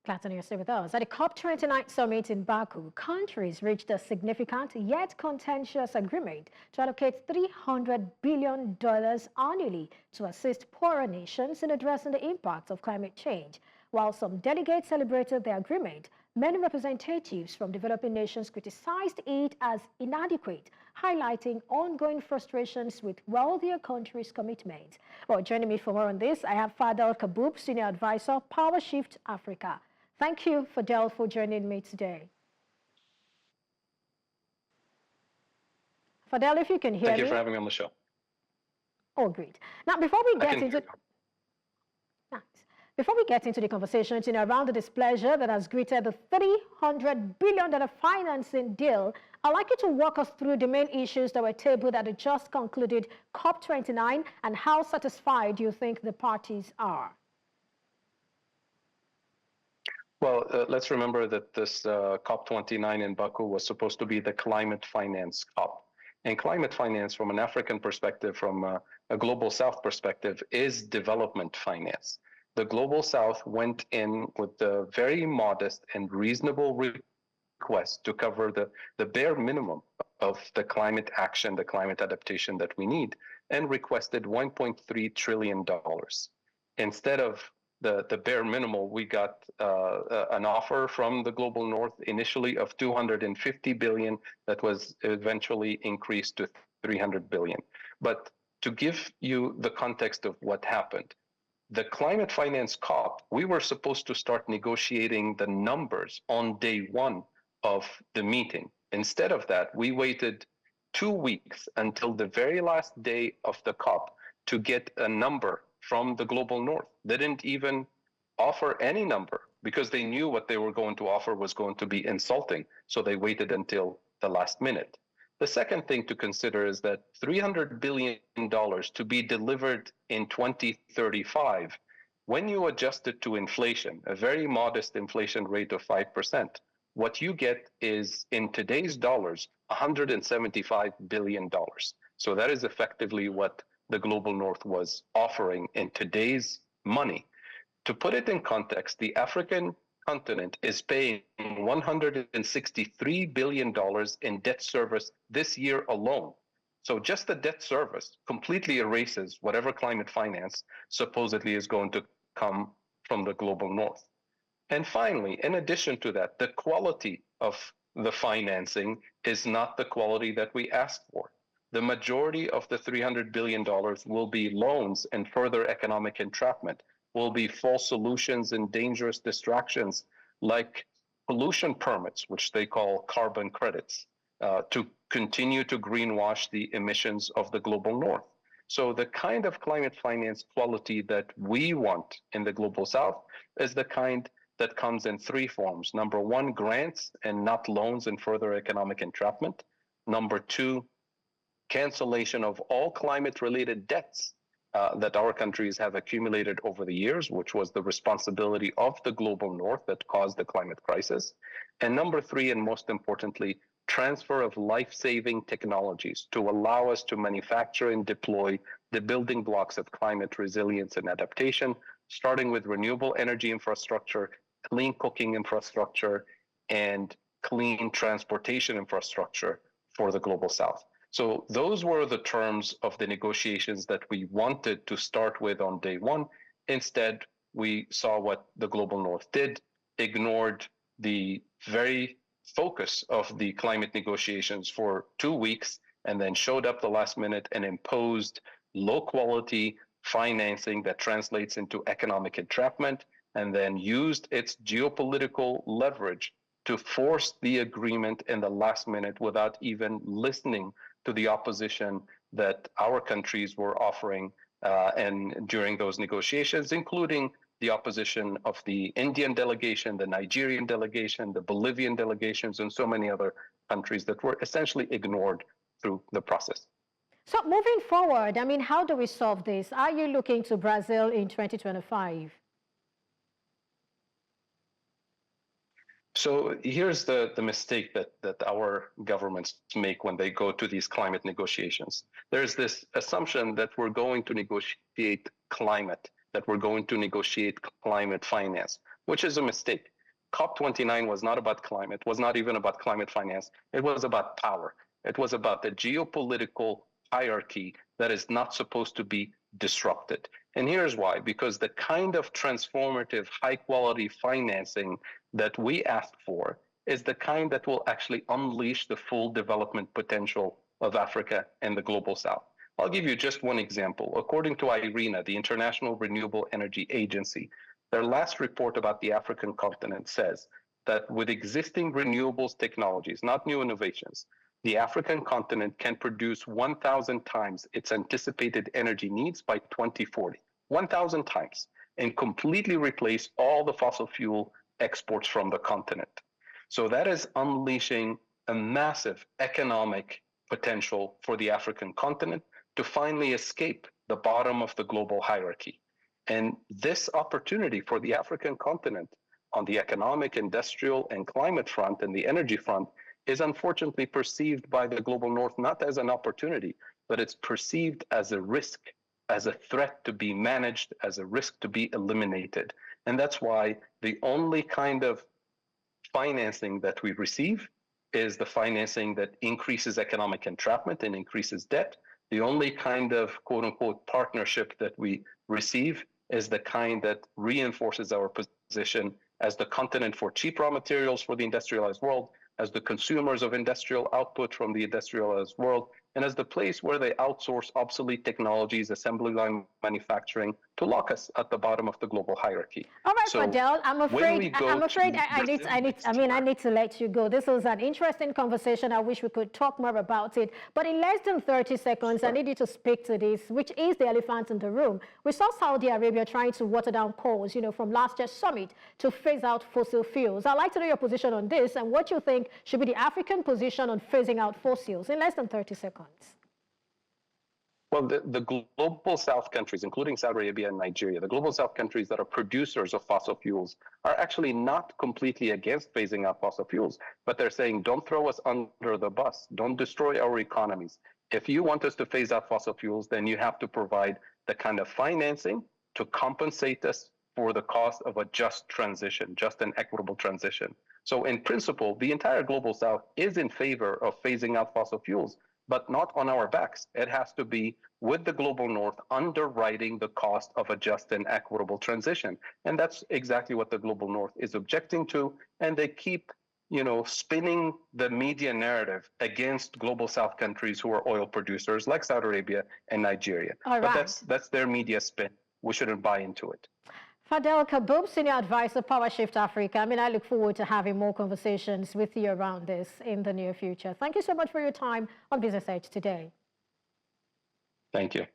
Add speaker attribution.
Speaker 1: Glad to know you're still with us. At the COP29 summit in Baku, countries reached a significant yet contentious agreement to allocate $300 billion annually to assist poorer nations in addressing the impact of climate change. While some delegates celebrated the agreement, many representatives from developing nations criticized it as inadequate, highlighting ongoing frustrations with wealthier countries' commitments. Well, joining me for more on this, I have Fadhel Kaboub, Senior Advisor, Power Shift Africa. Thank you, Fadhel, for joining me today. Fadhel, if you can hear me.
Speaker 2: Thank you for having me on the show.
Speaker 1: Oh, great. Now, before we get into the conversation around the displeasure that has greeted the $300 billion financing deal, I'd like you to walk us through the main issues that were tabled at the just concluded COP29 and how satisfied you think the parties are.
Speaker 2: Well, let's remember that this COP29 in Baku was supposed to be the climate finance COP. And climate finance, from an African perspective, from a global South perspective, is development finance. The global South went in with the very modest and reasonable request to cover the bare minimum of the climate action, the climate adaptation that we need, and requested $1.3 trillion. Instead of the bare minimal, we got an offer from the global North initially of $250 billion that was eventually increased to $300 billion. But to give you the context of what happened, the climate finance COP, we were supposed to start negotiating the numbers on day one of the meeting. Instead of that, we waited 2 weeks until the very last day of the COP to get a number from the global North. They didn't even offer any number because they knew what they were going to offer was going to be insulting. So they waited until the last minute. The second thing to consider is that $300 billion to be delivered in 2035, when you adjust it to inflation, a very modest inflation rate of 5%, what you get is, in today's dollars, $175 billion. So that is effectively what the global North was offering in today's money. To put it in context, the African continent is paying $163 billion in debt service this year alone. So just the debt service completely erases whatever climate finance supposedly is going to come from the global North. And finally, in addition to that, the quality of the financing is not the quality that we asked for. The majority of the $300 billion will be loans and further economic entrapment, will be false solutions and dangerous distractions like pollution permits, which they call carbon credits, to continue to greenwash the emissions of the global North. So the kind of climate finance quality that we want in the global South is the kind that comes in three forms. Number one, grants and not loans and further economic entrapment. Number two, cancellation of all climate-related debts that our countries have accumulated over the years, which was the responsibility of the global North that caused the climate crisis. And number three, and most importantly, transfer of life-saving technologies to allow us to manufacture and deploy the building blocks of climate resilience and adaptation, starting with renewable energy infrastructure, clean cooking infrastructure, and clean transportation infrastructure for the global South. So those were the terms of the negotiations that we wanted to start with on day one. Instead, we saw what the global North did, ignored the very focus of the climate negotiations for 2 weeks, and then showed up the last minute and imposed low quality financing that translates into economic entrapment, and then used its geopolitical leverage to force the agreement in the last minute without even listening to the opposition that our countries were offering and during those negotiations, including the opposition of the Indian delegation, the Nigerian delegation, the Bolivian delegations, and so many other countries that were essentially ignored through the process.
Speaker 1: So moving forward, I mean, how do we solve this? Are you looking to Brazil in 2025?
Speaker 2: So here's the mistake that our governments make when they go to these climate negotiations. There's this assumption that we're going to negotiate climate, that we're going to negotiate climate finance, which is a mistake. COP29 was not about climate, was not even about climate finance. It was about power. It was about the geopolitical hierarchy that is not supposed to be disrupted. And here's why, because the kind of transformative, high quality financing that we ask for is the kind that will actually unleash the full development potential of Africa and the global South. I'll give you just one example. According to IRENA, the International Renewable Energy Agency, their last report about the African continent says that with existing renewables technologies, not new innovations, the African continent can produce 1,000 times its anticipated energy needs by 2040, 1,000 times, and completely replace all the fossil fuel exports from the continent. So that is unleashing a massive economic potential for the African continent to finally escape the bottom of the global hierarchy. And this opportunity for the African continent on the economic, industrial, and climate front and the energy front is unfortunately perceived by the global north not as an opportunity, but it's perceived as a risk, as a threat to be managed, as a risk to be eliminated. And that's why the only kind of financing that we receive is the financing that increases economic entrapment and increases debt. The only kind of quote unquote partnership that we receive is the kind that reinforces our position as the continent for cheap raw materials for the industrialized world, as the consumers of industrial output from the industrialized world, and as the place where they outsource obsolete technologies, assembly line manufacturing, to lock us at the bottom of the global hierarchy.
Speaker 1: All right,
Speaker 2: So
Speaker 1: Fadhel, I'm afraid I need to let you go. This was an interesting conversation. I wish we could talk more about it. But in less than 30 seconds, I need you to speak to this, which is the elephant in the room. We saw Saudi Arabia trying to water down calls, from last year's summit to phase out fossil fuels. I'd like to know your position on this and what you think should be the African position on phasing out fossils in less than 30 seconds.
Speaker 2: Well, the global South countries, including Saudi Arabia and Nigeria, the global South countries that are producers of fossil fuels are actually not completely against phasing out fossil fuels, but they're saying, don't throw us under the bus, don't destroy our economies. If you want us to phase out fossil fuels, then you have to provide the kind of financing to compensate us for the cost of a just transition, just and equitable transition. So in principle, the entire global South is in favor of phasing out fossil fuels, but not on our backs. It has to be with the global north underwriting the cost of a just and equitable transition. And that's exactly what the global north is objecting to. And they keep, spinning the media narrative against global South countries who are oil producers like Saudi Arabia and Nigeria.
Speaker 1: All right.
Speaker 2: But that's their media spin. We shouldn't buy into it.
Speaker 1: Fadhel Kaboub, Senior Advisor, Power Shift Africa. I look forward to having more conversations with you around this in the near future. Thank you so much for your time on Business Edge today.
Speaker 2: Thank you.